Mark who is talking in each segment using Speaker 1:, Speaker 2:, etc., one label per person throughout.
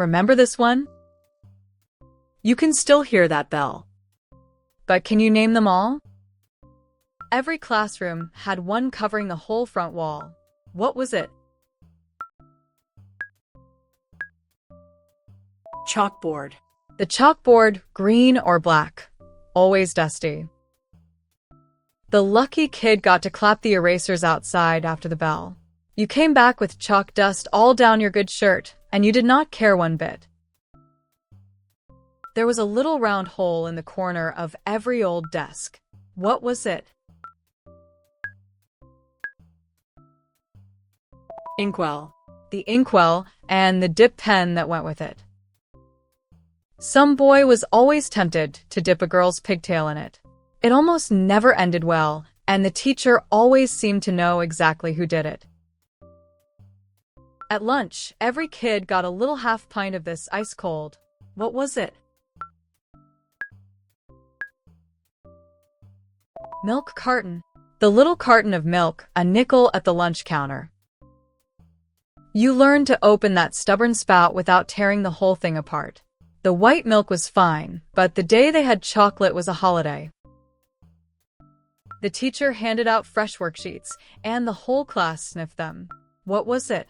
Speaker 1: Remember this one? You can still hear that bell. But can you name them all? Every classroom had one covering the whole front wall. What was it?
Speaker 2: Chalkboard.
Speaker 1: The chalkboard, green or black, always dusty. The lucky kid got to clap the erasers outside after the bell. You came back with chalk dust all down your good shirt, and you did not care one bit. There was a little round hole in the corner of every old desk. What was it?
Speaker 2: Inkwell.
Speaker 1: The inkwell and the dip pen that went with it. Some boy was always tempted to dip a girl's pigtail in it. It almost never ended well, and the teacher always seemed to know exactly who did it. At lunch, every kid got a little half pint of this ice cold. What was it? Milk carton. The little carton of milk, a nickel at the lunch counter. You learned to open that stubborn spout without tearing the whole thing apart. The white milk was fine, but the day they had chocolate was a holiday. The teacher handed out fresh worksheets, and the whole class sniffed them. What was it?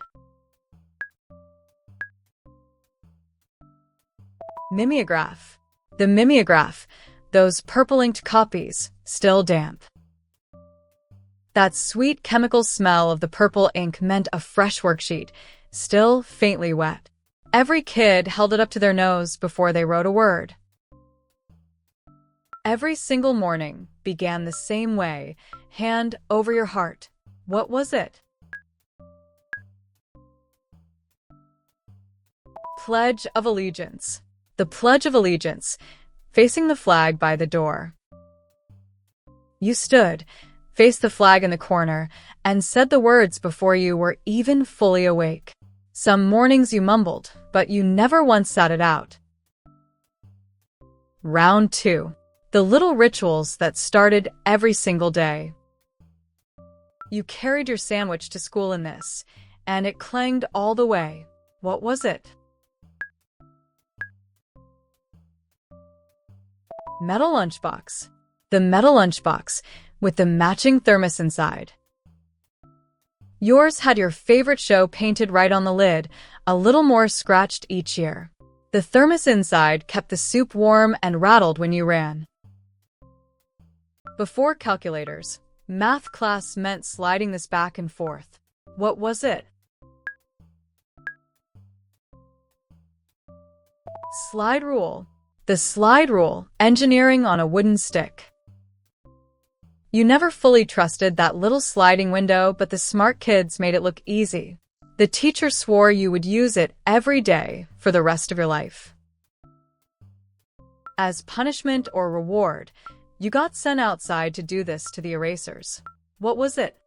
Speaker 1: Mimeograph. The mimeograph, those purple-inked copies, still damp. That sweet chemical smell of the purple ink meant a fresh worksheet, still faintly wet. Every kid held it up to their nose before they wrote a word. Every single morning began the same way, hand over your heart. What was it? Pledge of Allegiance. The Pledge of Allegiance, facing the flag by the door. You stood, faced the flag in the corner, and said the words before you were even fully awake. Some mornings you mumbled, but you never once sat it out. Round 2. The little rituals that started every single day. You carried your sandwich to school in this, and it clanged all the way. What was it? Metal lunchbox. The metal lunchbox, with the matching thermos inside. Yours had your favorite show painted right on the lid, a little more scratched each year. The thermos inside kept the soup warm and rattled when you ran. Before calculators, math class meant sliding this back and forth. What was it? Slide rule. The slide rule, engineering on a wooden stick. You never fully trusted that little sliding window, but the smart kids made it look easy. The teacher swore you would use it every day for the rest of your life. As punishment or reward, you got sent outside to do this to the erasers. What was it?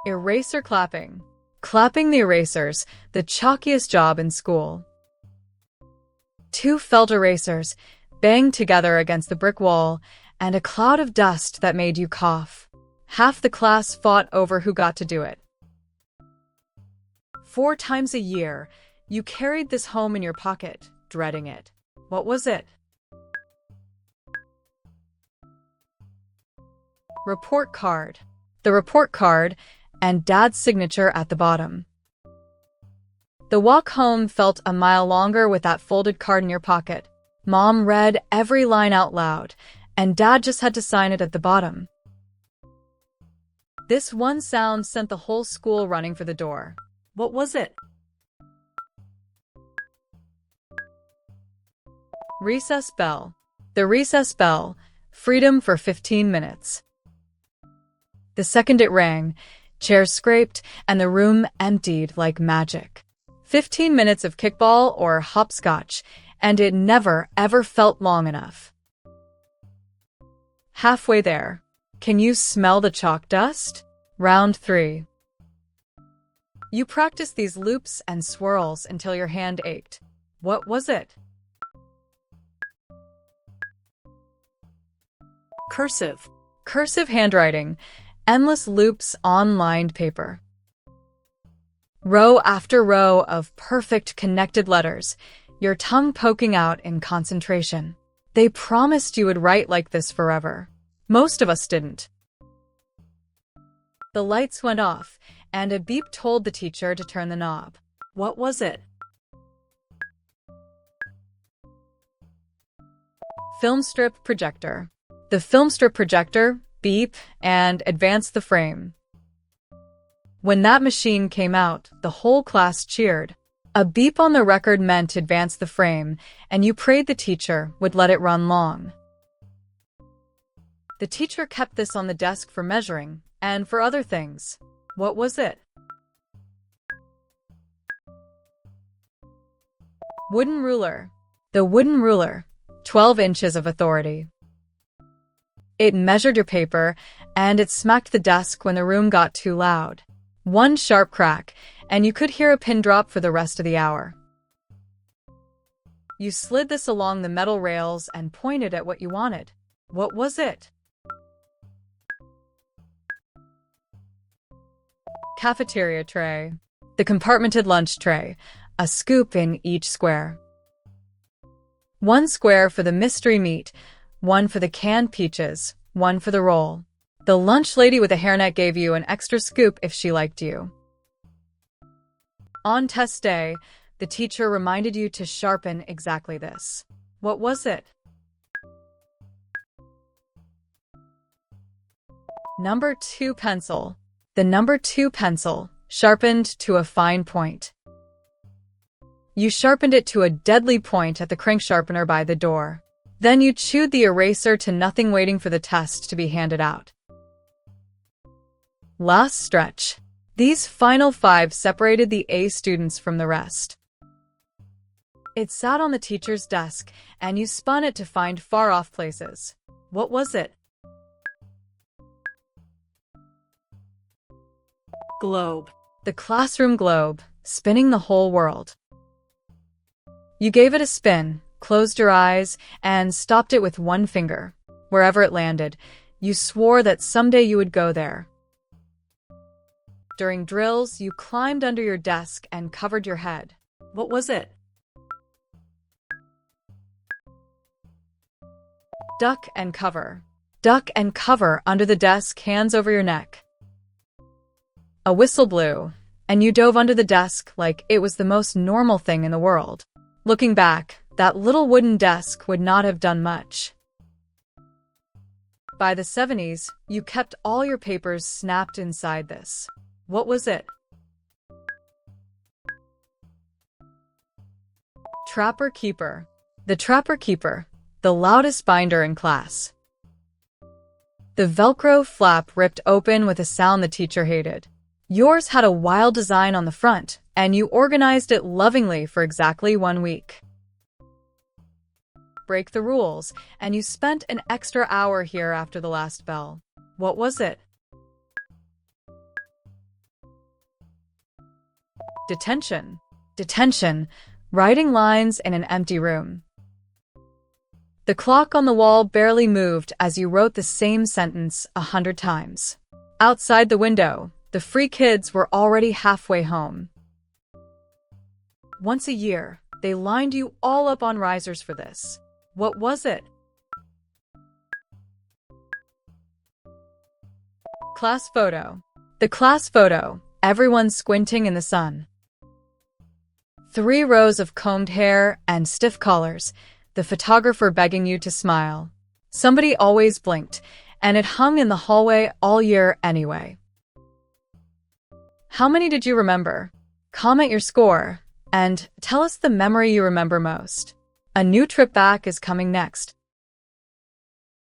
Speaker 1: Eraser clapping. Clapping the erasers, the chalkiest job in school. 2 felt erasers banged together against the brick wall, and a cloud of dust that made you cough. Half the class fought over who got to do it. 4 times a year, you carried this home in your pocket, dreading it. What was it? Report card. The report card, and Dad's signature at the bottom. The walk home felt a mile longer with that folded card in your pocket. Mom read every line out loud, and Dad just had to sign it at the bottom. This one sound sent the whole school running for the door. What was it? Recess bell. The recess bell, freedom for 15 minutes. The second it rang, chairs scraped, and the room emptied like magic. 15 minutes of kickball or hopscotch, and it never, ever felt long enough. Halfway there. Can you smell the chalk dust? Round 3. You practiced these loops and swirls until your hand ached. What was it?
Speaker 2: Cursive.
Speaker 1: Cursive handwriting, endless loops on lined paper. Row after row of perfect connected letters, your tongue poking out in concentration. They promised you would write like this forever. Most of us didn't. The lights went off, and a beep told the teacher to turn the knob.
Speaker 2: What was it?
Speaker 1: Film strip projector. The film strip projector, beep, and advanced the frame. When that machine came out, the whole class cheered. A beep on the record meant advance the frame, and you prayed the teacher would let it run long. The teacher kept this on the desk for measuring, and for other things. What was it? Wooden ruler. The wooden ruler. 12 inches of authority. It measured your paper, and it smacked the desk when the room got too loud. One sharp crack, and you could hear a pin drop for the rest of the hour. You slid this along the metal rails and pointed at what you wanted. What was it? Cafeteria tray. The compartmented lunch tray, a scoop in each square. One square for the mystery meat, one for the canned peaches, one for the roll. The lunch lady with a hairnet gave you an extra scoop if she liked you. On test day, the teacher reminded you to sharpen exactly this. What was it? Number 2 pencil. The number 2 pencil, sharpened to a fine point. You sharpened it to a deadly point at the crank sharpener by the door. Then you chewed the eraser to nothing, waiting for the test to be handed out. Last stretch. These final 5 separated the A students from the rest. It sat on the teacher's desk, and you spun it to find far-off places. What was it?
Speaker 2: Globe.
Speaker 1: The classroom globe, spinning the whole world. You gave it a spin, closed your eyes, and stopped it with one finger. Wherever it landed, you swore that someday you would go there. During drills, you climbed under your desk and covered your head.
Speaker 2: What was it?
Speaker 1: Duck and cover. Duck and cover under the desk, hands over your neck. A whistle blew, and you dove under the desk like it was the most normal thing in the world. Looking back, that little wooden desk would not have done much. By the 70s, you kept all your papers snapped inside this. What was it? Trapper keeper. The trapper keeper, the loudest binder in class. The Velcro flap ripped open with a sound the teacher hated. Yours had a wild design on the front, and you organized it lovingly for exactly 1 week. Break the rules, and you spent an extra hour here after the last bell. What was it? Detention. Detention. Writing lines in an empty room. The clock on the wall barely moved as you wrote the same sentence 100 times. Outside the window, the free kids were already halfway home. Once a year, they lined you all up on risers for this. What was it? Class photo. The class photo, everyone squinting in the sun. 3 rows of combed hair and stiff collars, the photographer begging you to smile. Somebody always blinked, and it hung in the hallway all year anyway. How many did you remember? Comment your score, and tell us the memory you remember most. A new trip back is coming next.